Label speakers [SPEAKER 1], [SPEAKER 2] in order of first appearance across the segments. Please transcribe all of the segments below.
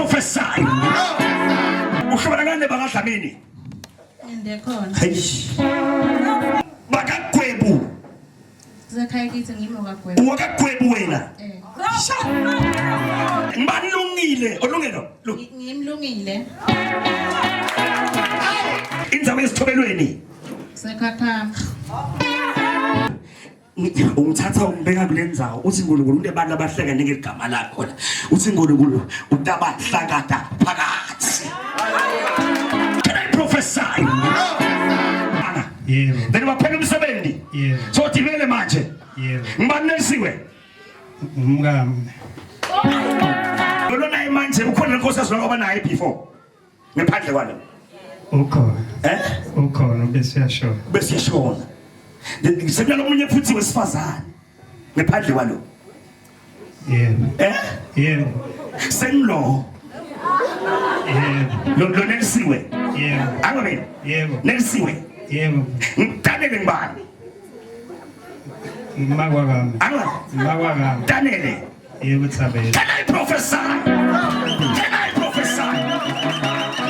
[SPEAKER 1] prophesy. Ushobora ngane bakaDlamini.
[SPEAKER 2] Ndekhona.
[SPEAKER 1] Bakagwebu.
[SPEAKER 2] Zakhayikithe ngimo kaGwebu.
[SPEAKER 1] Wakagwebu wena. Malungile, olungelo.
[SPEAKER 2] Ngimlungile.
[SPEAKER 1] Indzaba esithobelweni.
[SPEAKER 2] Sekhaphama.
[SPEAKER 1] Umthatha umbeka kulendzawo uthi uNkulunkulu unebantu abahleka ngegama lakho la uthi uNkulunkulu utabahlakada phakathi. Can I prophesy?
[SPEAKER 3] Yebo.
[SPEAKER 1] Then waphela umsebenzi.
[SPEAKER 3] Yebo.
[SPEAKER 1] So thibele manje.
[SPEAKER 3] Yebo.
[SPEAKER 1] Ngibani nesiwe?
[SPEAKER 3] Umkami.
[SPEAKER 1] Lona manje ukhona inkosi azwakaba naye before. Ngephandle kwalo.
[SPEAKER 3] Ukhona. Ukhona
[SPEAKER 1] bese yashona. Sekunalo umunye futhi wesifazane ngephandle kwalo.
[SPEAKER 3] Yebo. Yebo.
[SPEAKER 1] Senlo.
[SPEAKER 3] Yebo.
[SPEAKER 1] Lo nelisiwe.
[SPEAKER 3] Yebo.
[SPEAKER 1] Angabe?
[SPEAKER 3] Yebo.
[SPEAKER 1] Nelisiwe.
[SPEAKER 3] Yebo.
[SPEAKER 1] Ngitanele ngibani?
[SPEAKER 3] Makwakami.
[SPEAKER 1] Makwakami. Tanele.
[SPEAKER 3] Yebo Thabela.
[SPEAKER 1] Can I prophesy? Can I prophesy?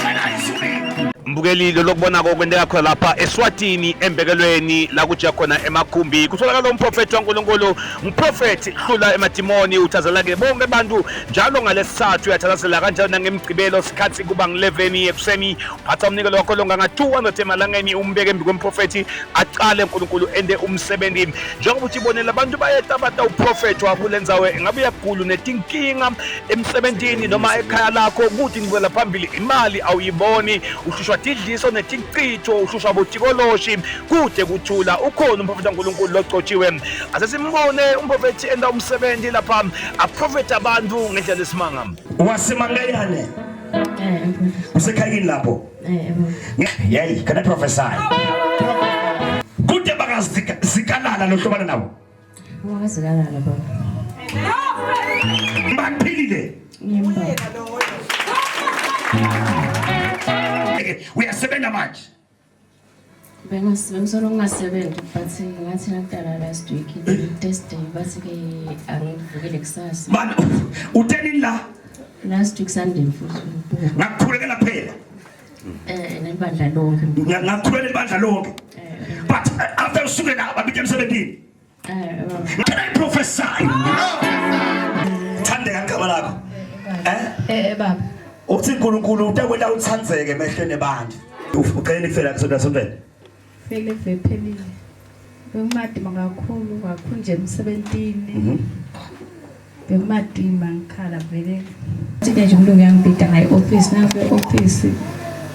[SPEAKER 1] Can I speak?
[SPEAKER 4] Mbukelilo lokubona kokwendeka khona lapha eSwatini embekelweni la kuja khona emakhumbi kutholakala umprofeti waNkulunkulu umprofeti hlula emadimoni uthazela ke bonke abantu njalo ngalesithathu uyathazela kanjalo nangemgcibelo sikhathi kuba nge11 ekuseni uphatha umnikelo wakho longa 200 emalangeni umbeke embi komprofeti aqale uNkulunkulu ende umsebenzi njengoba uthi ibonela abantu bayetabata uprofeti wabulenzawe ngabe uyagula netinkinga emsebenzini noma ekhaya lakho ukuthi ngibela phambili imali awuyiboni ushishwa idliso netichitho ushusha botikoloshi kude kuthula ukhona umprofeti kaNkulunkulu locotshiwe asesimbone umprofeti enda umsebenzi lapha aprofeta abantu ngendlela esimanga
[SPEAKER 1] wasemangayane usekhayini lapho yayi can I prophesy kude bakazikalala lohlobana nabo
[SPEAKER 2] Wakazikalala baba
[SPEAKER 1] baphilile uyasebenza manje
[SPEAKER 2] bengisolo ngingasebenzi but ngathi ngaqala last week Thursday bathi ke angivukele kusasa
[SPEAKER 1] man uteni la
[SPEAKER 2] last week Sunday mfuthu
[SPEAKER 1] ngakukhulekela phela
[SPEAKER 2] nebandla lonke
[SPEAKER 1] ngakukhulekela ibandla lonke but after usuke la babike emsebenzini can I prophesy thande ngegama lakho
[SPEAKER 2] baba
[SPEAKER 1] uthi uNkulunkulu utakwela uthandzeke emehlweni abantu uqele kufela kusona sonke
[SPEAKER 5] fele vephelile bengimadima kakhulu nje emsebenzini bengimadima ngikhala vele nje uMlungu uyangibida ngayi office naku office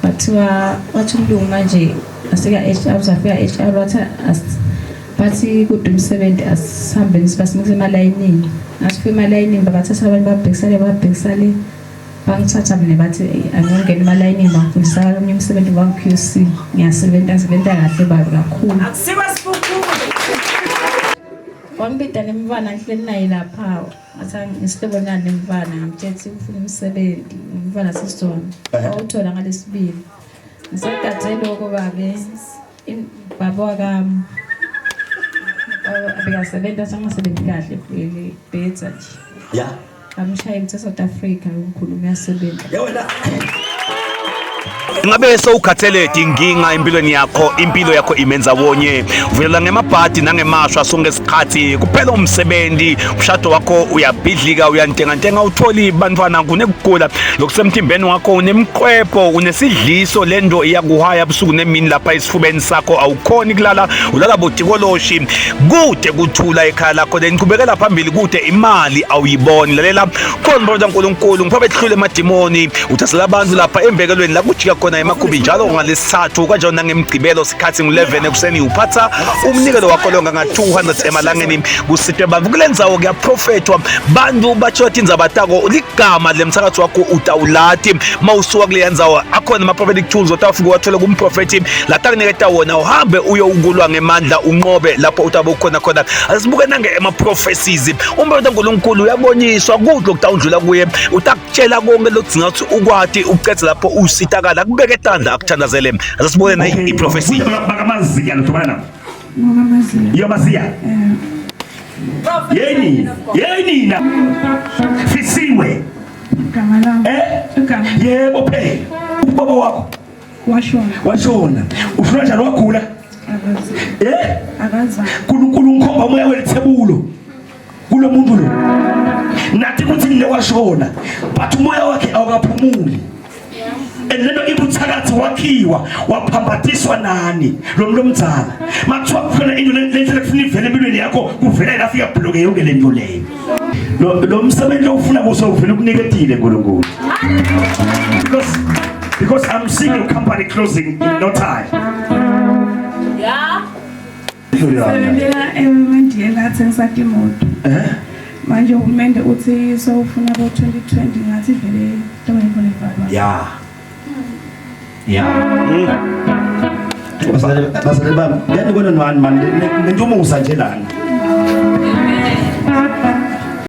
[SPEAKER 5] bathiwa wathi uMlungu manje asika HR uzafika HR wathi bathi kude umsebenzi asihambe sibasimikise emalayinini asifike emalayinini babathatha abantu babhekisale bangithatha mina bathi angingena emalayinini bangifundisa omnye umsebenzi wangu-QC ngiyasebenza kahle babi kakhulu
[SPEAKER 6] akusiba sifukume
[SPEAKER 5] wangibida nemvana ngihleli naye lapha ngathi ngisibonana nemvana ngamthethe ufuna umsebenzi umvana sisona awuthola ngalesibili ngisagadze lokho babe baba wakami abekasebenza sangasebenzi kahle futhi better nje
[SPEAKER 1] yeah
[SPEAKER 5] amshaya into South Africa ukukhuluma yasebenza
[SPEAKER 1] yawena
[SPEAKER 4] ngabe sowukhathele inkinga empilweni yakho impilo yakho imenza wonye uvela ngemabhadi nangemashwa songesikhathi kuphela umsebenzi umshado wakho uyabhidlika uyantenga utholi bantwana kunekugula lokusemthimbeni wakho unemqwepo unesidliso lendo iyakuhaya ebusuku nemini lapha esifubeni sakho awukhoni kulala ulala botikoloshi kude kuthula ekhaya lakho leniqhubekela phambili kude imali awuyiboni lalela khona umprofeti kaNkulunkulu umprofeti hlule emadimoni uthasela abantu lapha embekelweni la kujika khona emakhumbi njalo ngalesithathu kanjalo nangemgcibelo sikhathi ngu11 ekuseni uphatha umnikelo wakho longa nga200 emalangeni kusitwe bantu kulenzawo kuyaprofetwa bantu bachothi inzabatako ligama lemsakatho wakho utawulati mawusuka kule yenzawo akhona ama prophetic tools otafika wathola kumprofeti latakuniketa wona uhambe uyokulwa ngemandla unqobe lapho utabe khona asibuke nange ema prophecies umprofeti kaNkulunkulu uyaboniswa kudlo kutawundlula kuye utakutshela konke lokudzinga ukuthi ukwati ucethe lapho usitakala kubeke etandla akuthandazele asibone na iprofesi
[SPEAKER 1] bakamaziya lothobana
[SPEAKER 5] ngamaziya
[SPEAKER 1] yomaziya yeni na fisiwe
[SPEAKER 6] igama lami igama
[SPEAKER 1] yebo phela ubaba wakho washona ufuna njalo wagula
[SPEAKER 6] akaza
[SPEAKER 1] uNkulunkulu ungikhomba umoya welithebulu kulo muntu lo nathi kuthi nine washona but umoya wakhe awukaphumuli eneno ibuthakathi wakhiwa waphambathiswa nani lo muntu omdzala makuthiwa khona into lenhle kufuna ivele empilweni yakho kuvela lafika bloke yonke lento leyo lo msebenzi lo ufuna kuso uvela ukuniketile nkulunkulu because I'm seeing your company closing in no time.
[SPEAKER 6] Sebenzela eMandiya ngathi ngisakhe imoto. Manje uhulumende uthi sowufuna abo 2020 ngathi vele toyibona ivalwa.
[SPEAKER 1] Basale bami yani kona nani man ngintumusa nje lana